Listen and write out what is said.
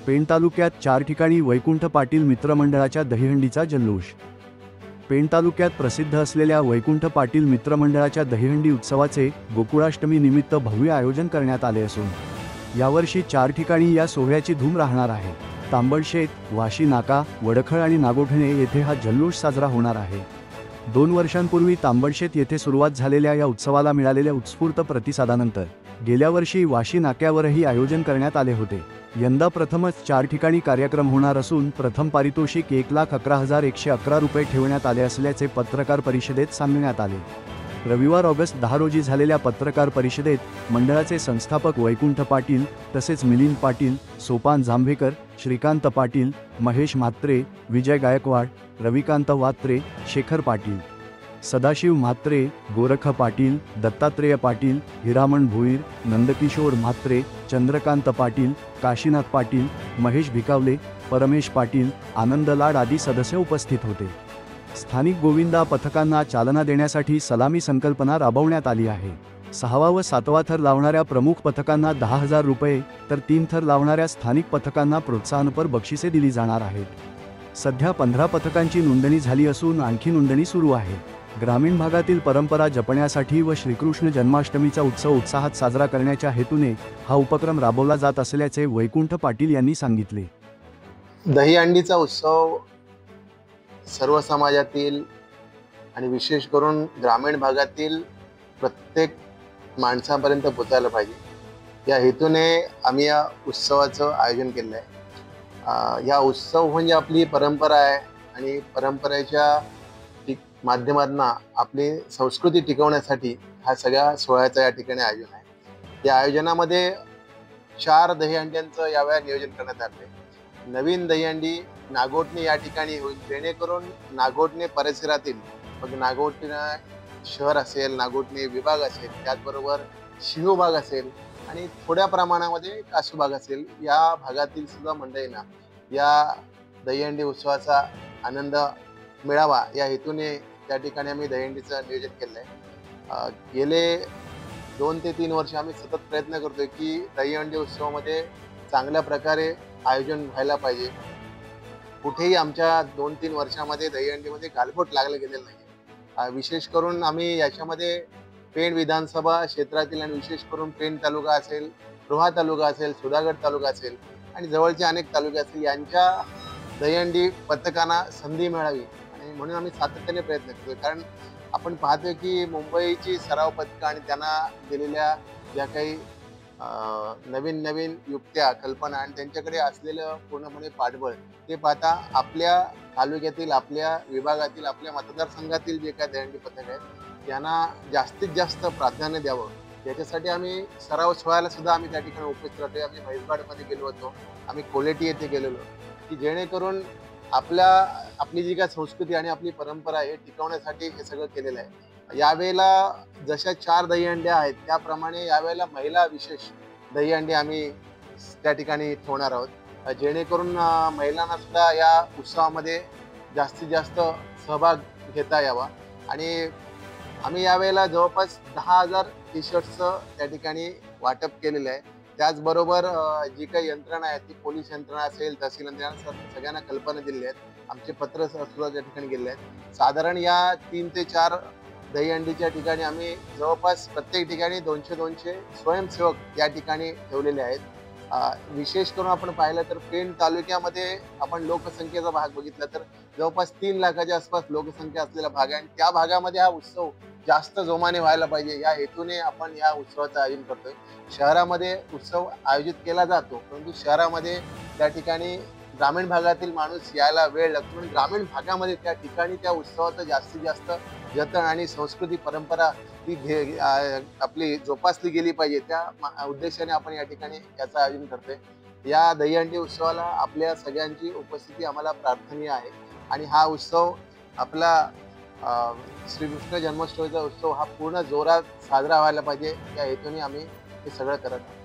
पेण तालुक्यात 4 ठिकाणी वैकुंठ पाटील मित्रमंडळाच्या दहीहंडीचा जल्लोष। पेण तालुक्यात प्रसिद्ध असलेल्या वैकुंठ पाटील मित्रमंडळाच्या दहीहंडी उत्सवाचे गोकुळाष्टमी निमित्त भव्य आयोजन करण्यात आले असून यावर्षी 4 ठिकाणी या सोहळ्याची धूम राहणार आहे। तांबडशेत, वाशी नाका, वडखळ आणि नागोठणे येथे हा जल्लोष साजरा होणार आहे। 2 वर्षांपूर्वी तांबडशेत येथे सुरुवात झालेल्या या उत्सवाला मिळालेल्या उत्स्फूर्त प्रतिसादानंतर गेल्या वर्षी वाशी नाक्यावरही आयोजन करण्यात आले होते। यंदा प्रथमच 4 ठिकाणी कार्यक्रम होणार असून प्रथम पारितोषिक 1,11,111 रुपये ठेवण्यात आले असल्याचे पत्रकार परिषदेत सांगण्यात आले। रविवार ऑगस्ट 10 रोजी झालेल्या पत्रकार परिषदेत मंडळाचे संस्थापक वैकुंठ पाटील तसेच मिलिंद पाटील, सोपान जांभेकर, श्रीकांत पाटील, महेश म्हात्रे, विजय गायकवाड, रविकांत वात्रे, शेखर पाटील, सदाशिव म्हात्रे, गोरख पाटील, दत्तात्रेय पाटील, हिरामण भोईर, नंदकिशोर म्हात्रे, चंद्रकांत पाटील, काशीनाथ पाटील, महेश भिकावले, परमेश पाटील, आनंद लाड आदी सदस्य उपस्थित होते। स्थानिक गोविंदा पथकांना चालना देण्यासाठी सलामी संकल्पना राबवण्यात आली आहे। 6वा व 7वा थर लावणाऱ्या प्रमुख पथकांना 10,000 रुपये तर 3 थर लावणाऱ्या स्थानिक पथकांना प्रोत्साहनपर बक्षिसे दिली जाणार आहेत। सध्या 15 पथकांची नोंदणी झाली असून आणखी नोंदणी सुरू आहे। ग्रामीण भागातील परंपरा जपण्यासाठी व श्रीकृष्ण जन्माष्टमीचा उत्सव उत्साहात साजरा करण्याच्या हेतूने हा उपक्रम राबवला जात असल्याचे वैकुंठ पाटील यांनी सांगितले। दहीहंडीचा उत्सव सर्व समाजातील आणि विशेष करून ग्रामीण भागातील प्रत्येक माणसापर्यंत पोहोचायला पाहिजे या हेतूने आम्ही या उत्सवाचं आयोजन केलं आहे। या उत्सव म्हणजे आपली परंपरा आहे आणि परंपरेच्या माध्यमातून आपली संस्कृती टिकवण्यासाठी हा सगळ्या सोहळ्याचं या ठिकाणी आयोजन आहे। या आयोजनामध्ये 4 दहीहंड्यांचं यावेळी नियोजन करण्यात आले। नवीन दहीहंडी नागोठणे या ठिकाणी होईल, जेणेकरून नागोठणे परिसरातील मग नागोठणे शहर असेल, नागोठणे विभाग असेल, त्याचबरोबर शिहो भाग असेल आणि थोड्या प्रमाणामध्ये कासू भाग असेल, या भागातील सुद्धा मंडळींना या दहीहंडी उत्सवाचा आनंद मिळावा या हेतूने त्या ठिकाणी आम्ही दहीहंडीचं नियोजन केलं आहे। गेले 2 ते 3 वर्ष आम्ही सतत प्रयत्न करतोय की दहीहंडी उत्सवामध्ये चांगल्या प्रकारे आयोजन व्हायला पाहिजे। कुठेही आमच्या 2-3 वर्षामध्ये दहीहंडीमध्ये गालबोट लागलं गेलेलं नाही। विशेष करून आम्ही याच्यामध्ये पेण विधानसभा क्षेत्रातील आणि विशेष करून पेण तालुका असेल, रोहा तालुका असेल, सुधागड तालुका असेल आणि जवळचे अनेक तालुके असतील, यांच्या दहीहंडी पथकांना संधी मिळावी आणि म्हणून आम्ही सातत्याने प्रयत्न करतोय। कारण आपण पाहतोय की मुंबईची सराव पथकं आणि त्यांना दिलेल्या ज्या काही नवीन नवीन युक्त्या, कल्पना आणि त्यांच्याकडे असलेलं पूर्णपणे पाठबळ ते पाहता आपल्या तालुक्यातील, आपल्या विभागातील, आपल्या मतदारसंघातील जे काही दहीहंडी पथक आहेत त्यांना जास्तीत जास्त प्राधान्य द्यावं याच्यासाठी आम्ही सराव सोहळ्याला सुद्धा आम्ही त्या ठिकाणी उपस्थित राहतोय। आम्ही म्हैसबाडमध्ये गेलो होतो, आम्ही कोलेटी येथे गेलेलो की जेणेकरून आपली जी काय संस्कृती आणि आपली परंपरा हे टिकवण्यासाठी हे सगळं केलेलं आहे। यावेळेला जशा 4 दहीहंड्या आहेत त्याप्रमाणे यावेळेला महिला विशेष दहीहंडी आम्ही त्या ठिकाणी ठेवणार आहोत, जेणेकरून महिलांना सुद्धा या उत्सवामध्ये जास्तीत जास्त सहभाग घेता यावा। आणि आम्ही यावेळेला जवळपास 10,000 टी-शर्ट्सचं त्या ठिकाणी वाटप केलेलं आहे। त्याचबरोबर जी काही यंत्रणा आहे ती पोलीस यंत्रणा असेल, तहसील यंत्रणा, सगळ्यांना कल्पना दिलेली आहेत। आमचे पत्र सुद्धा त्या ठिकाणी गेले आहेत। साधारण या 3 ते 4 दहीहंडीच्या ठिकाणी आम्ही जवळपास प्रत्येक ठिकाणी 200 स्वयंसेवक या ठिकाणी ठेवलेले आहेत। विशेष करून आपण पाहिलं तर पेण तालुक्यामध्ये आपण लोकसंख्येचा भाग बघितला तर जवळपास 3 लाखाच्या आसपास लोकसंख्या असलेला भाग आहे आणि त्या भागामध्ये हा उत्सव जास्त जोमाने व्हायला पाहिजे या हेतूने आपण या उत्सवाचं आयोजन करतोय। शहरामध्ये उत्सव आयोजित केला जातो, परंतु शहरामध्ये त्या ठिकाणी ग्रामीण भागातील माणूस यायला वेळ लागतो म्हणून ग्रामीण भागामध्ये त्या ठिकाणी त्या उत्सवाचं जास्तीत जास्त जतन आणि संस्कृती परंपरा ती आपली जोपासली गेली पाहिजे त्या उद्देशाने आपण या ठिकाणी याचं आयोजन करतोय। या दहीहंडी उत्सवाला आपल्या सगळ्यांची उपस्थिती आम्हाला प्रार्थनीय आहे आणि हा उत्सव आपला श्रीकृष्ण जन्माष्टमीचा उत्सव हा पूर्ण जोरात साजरा व्हायला पाहिजे या हेतूने आम्ही हे सगळं करत आहोत।